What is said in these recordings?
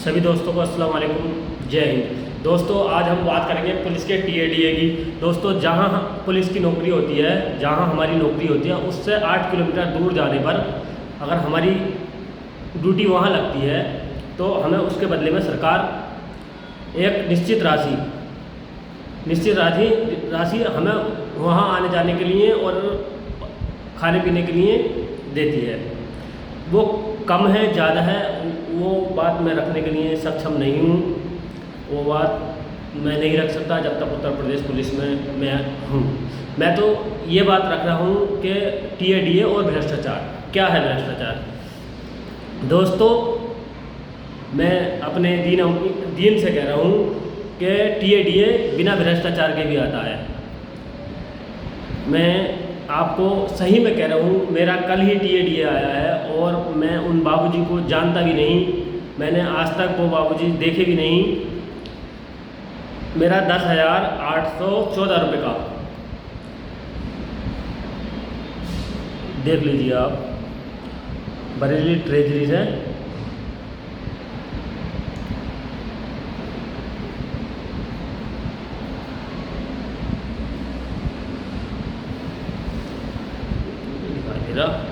सभी दोस्तों को अस्सलाम वालेकुम, जय हिंद। दोस्तों आज हम बात करेंगे पुलिस के टीएडीए की। दोस्तों जहां पुलिस की नौकरी होती है, जहां हमारी नौकरी होती है, उससे 8 किलोमीटर दूर जाने पर अगर हमारी ड्यूटी वहां लगती है तो हमें उसके बदले में सरकार एक निश्चित राशि हमें वहां आने जाने के लिए और खाने पीने के लिए देती है। वो कम है ज़्यादा है वो बात मैं रखने के लिए सक्षम नहीं हूँ। वो बात मैं नहीं रख सकता जब तक उत्तर प्रदेश पुलिस में मैं हूँ। मैं तो ये बात रख रहा हूँ कि टीएडीए और भ्रष्टाचार क्या है। भ्रष्टाचार दोस्तों मैं अपने दीन से कह रहा हूँ कि टीएडीए बिना भ्रष्टाचार के भी आता है। मैं आपको सही में कह रहा हूँ, मेरा कल ही टीएडीए आया है और मैं उन बाबूजी को जानता भी नहीं, मैंने आज तक वो बाबूजी देखे भी नहीं। मेरा 10,814 रुपये का देख लीजिए आप, बरेली ट्रेजरी से दिखाई।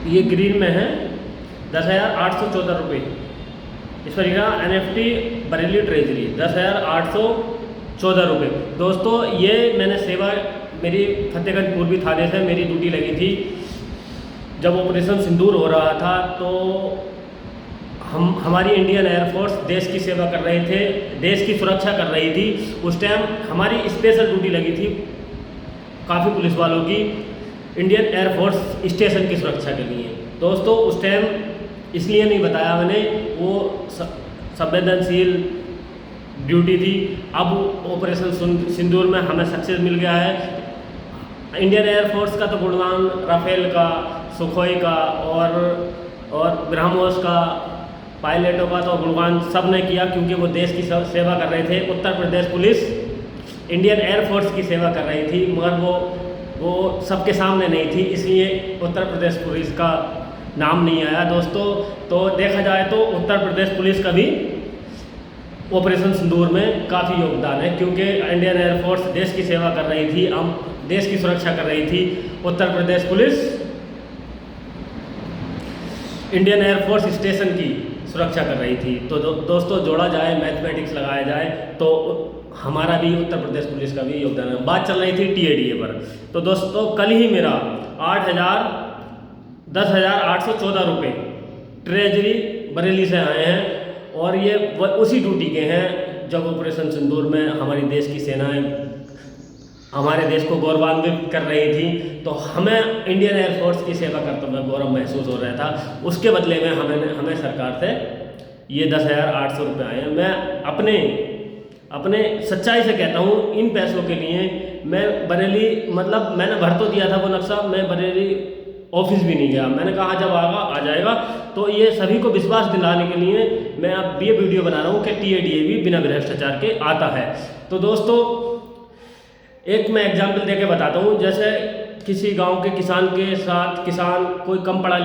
ये ग्रीन में है 10,814 रुपये। इस पर लिखा NFT बरेली ट्रेजरी 10,814 रुपये। दोस्तों ये मैंने सेवा मेरी फतेहगंज पूर्वी थाने से मेरी ड्यूटी लगी थी। जब ऑपरेशन सिंदूर हो रहा था तो हमारी इंडियन एयरफोर्स देश की सेवा कर रहे थे, देश की सुरक्षा कर रही थी। उस टाइम हमारी स्पेशल ड्यूटी लगी थी काफ़ी पुलिस वालों की इंडियन एयरफोर्स स्टेशन की सुरक्षा के लिए। दोस्तों उस टाइम इसलिए नहीं बताया मैंने, वो संवेदनशील ड्यूटी थी। अब ऑपरेशन सिंदूर में हमें सक्सेस मिल गया है। इंडियन एयरफोर्स का तो गुणगान राफेल का, सुखोई का और ब्रह्मोस का, पायलटों का तो गुणगान सब ने किया क्योंकि वो देश की सेवा कर रहे थे। Uttar Pradesh police Indian air force की सेवा कर रही थी, मगर वो सबके सामने नहीं थी, इसलिए उत्तर प्रदेश पुलिस का नाम नहीं आया। दोस्तों तो देखा जाए तो उत्तर प्रदेश पुलिस का भी ऑपरेशन सिंदूर में काफ़ी योगदान है क्योंकि इंडियन एयरफोर्स देश की सेवा कर रही थी, देश की सुरक्षा कर रही थी। Uttar Pradesh police Indian air force station की सुरक्षा कर रही थी। तो दोस्तों जोड़ा जाए, मैथमेटिक्स लगाया जाए तो हमारा भी उत्तर प्रदेश पुलिस का भी योगदान है। बात चल रही थी टीएडीए पर। तो दोस्तों कल ही मेरा 10,814 रुपये ट्रेजरी बरेली से आए हैं और ये उसी ड्यूटी के हैं जब ऑपरेशन सिंदूर में हमारी देश की सेनाएं हमारे देश को गौरवान्वित कर रही थी। तो हमें इंडियन एयरफोर्स की सेवा करते हुए गौरव महसूस हो रहा था। उसके बदले में हमें सरकार से ये 10,800 रुपये आए हैं। मैं अपने सच्चाई से कहता हूँ, इन पैसों के लिए मैं बरेली मैंने भर तो दिया था वो नक्शा, मैं बरेली ऑफिस भी नहीं गया। मैंने कहा जब आ जाएगा। तो ये सभी को विश्वास दिलाने के लिए मैं अब ये वीडियो बना रहा हूँ कि टीएडीए भी बिना भ्रष्टाचार के आता है। तो दोस्तों एक मैं एग्जाम्पल देके बताता हूँ। जैसे किसी गांव के किसान के साथ कोई कम पढ़ा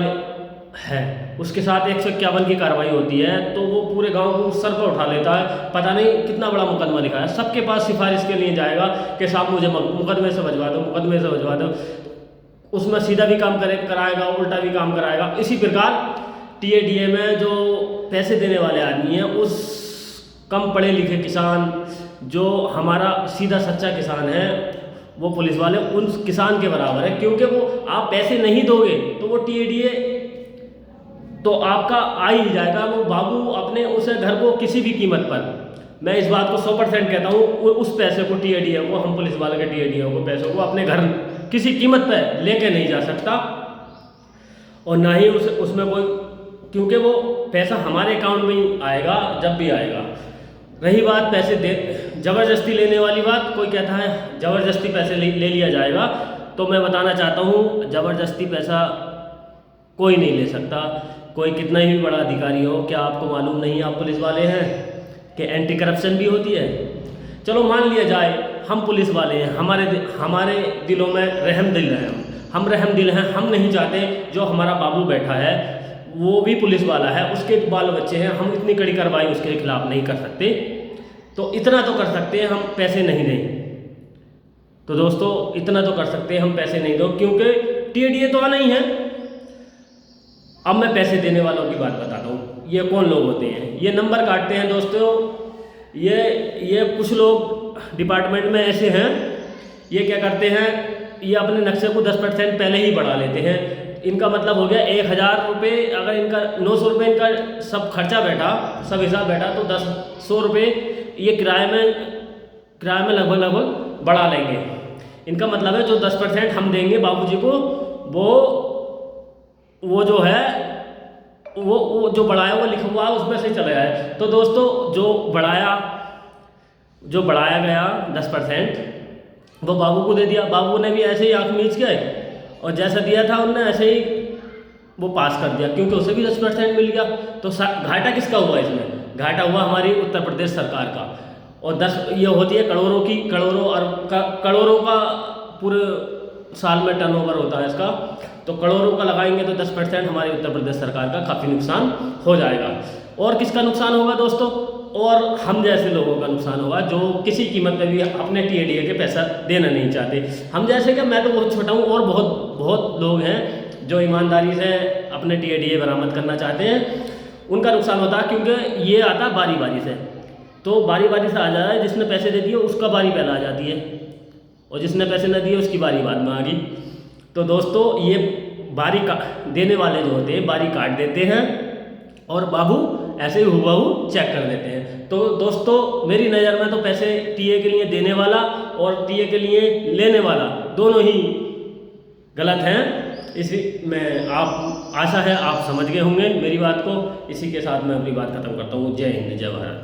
है, उसके साथ 151 की कार्रवाई होती है तो वो पूरे गांव को सर पर उठा लेता है। पता नहीं कितना बड़ा मुकदमा लिखा है, सबके पास सिफारिश के लिए जाएगा कि साहब मुझे मुकदमे से बचवा दो। उसमें सीधा भी काम कराएगा, उल्टा भी काम कराएगा। इसी प्रकार टीएडीए में जो पैसे देने वाले आदमी हैं, उस कम पढ़े लिखे किसान जो हमारा सीधा सच्चा किसान है, वो पुलिस वाले उन किसान के बराबर है क्योंकि वो आप पैसे नहीं दोगे तो वो टीएडीए तो आपका आ ही जाएगा। वो बाबू अपने उस घर को किसी भी कीमत पर, मैं इस बात को 100% कहता हूँ, उस पैसे को टीएडीए को, हम पुलिस वाले के टीएडीए को पैसों को अपने घर किसी कीमत पर लेके नहीं जा सकता और ना ही उसमें कोई, क्योंकि वो पैसा हमारे अकाउंट में ही आएगा जब भी आएगा। रही बात पैसे ज़बरदस्ती लेने वाली बात, कोई कहता है ज़बरदस्ती पैसे ले लिया जाएगा, तो मैं बताना चाहता हूँ ज़बरदस्ती पैसा कोई नहीं ले सकता। कोई कितना ही बड़ा अधिकारी हो, क्या आपको मालूम नहीं, आप पुलिस वाले हैं कि एंटी करप्शन भी होती है। चलो मान लिया जाए हम पुलिस वाले हैं, हमारे दिलों में रहम दिल है, हम रहम दिल हैं, हम नहीं चाहते जो हमारा बाबू बैठा है वो भी पुलिस वाला है, उसके बाल बच्चे हैं, हम इतनी कड़ी कार्रवाई उसके खिलाफ नहीं कर सकते। तो इतना तो कर सकते हैं हम पैसे नहीं दें। तो दोस्तों इतना तो कर सकते हैं हम पैसे नहीं दो, क्योंकि टीएडीए तो आना ही है। अब मैं पैसे देने वालों की बात बताता हूँ। ये कौन लोग होते हैं? ये नंबर काटते हैं दोस्तों। ये कुछ लोग डिपार्टमेंट में ऐसे हैं, ये क्या करते हैं, ये अपने नक्शे को 10% पहले ही बढ़ा लेते हैं। इनका मतलब हो गया 1000 रुपये, अगर इनका 900 रुपये इनका सब खर्चा बैठा, सब हिसाब बैठा, तो 100 रुपये ये किराए में लगभग बढ़ा लेंगे। इनका मतलब है जो 10% हम देंगे बाबूजी को, वो जो है वो जो बढ़ाया वो लिखा हुआ उसमें से चला जाए। तो दोस्तों जो बढ़ाया गया 10% वो बाबू को दे दिया। बाबू ने भी ऐसे ही आँख मीच के और जैसा दिया था उनने ऐसे ही वो पास कर दिया, क्योंकि उसे भी 10% मिल गया। तो घाटा किसका हुआ इसमें? घाटा हुआ हमारी उत्तर प्रदेश सरकार का। और 10 ये होती है करोड़ों का पूरे साल में टर्नओवर होता है इसका। तो करोड़ों का लगाएंगे तो 10% हमारी उत्तर प्रदेश सरकार का काफ़ी नुकसान हो जाएगा। और किसका नुकसान होगा दोस्तों? और हम जैसे लोगों का नुकसान होगा जो किसी कीमत पे भी अपने टीएडीए के पैसा देना नहीं चाहते। हम जैसे कि मैं तो बहुत छोटा हूँ, और बहुत लोग हैं जो ईमानदारी से अपने टीएडीए बरामद करना चाहते हैं, उनका नुकसान होता है, क्योंकि ये आता बारी से। तो बारी से आ जाता है, जिसने पैसे दे दिए उसका बारी पहले आ जाती है, और जिसने पैसे न दिए उसकी बारी बाद में आ गई। तो दोस्तों ये बारी देने वाले जो होते हैं बारी काट देते हैं, और बाबू ऐसे ही हुबहू चेक कर देते हैं। तो दोस्तों मेरी नज़र में तो पैसे टीए के लिए देने वाला और टीए के लिए लेने वाला दोनों ही गलत हैं। इसी में आशा है आप समझ गए होंगे मेरी बात को। इसी के साथ मैं अपनी बात खत्म करता हूँ। जय हिंद, जय भारत।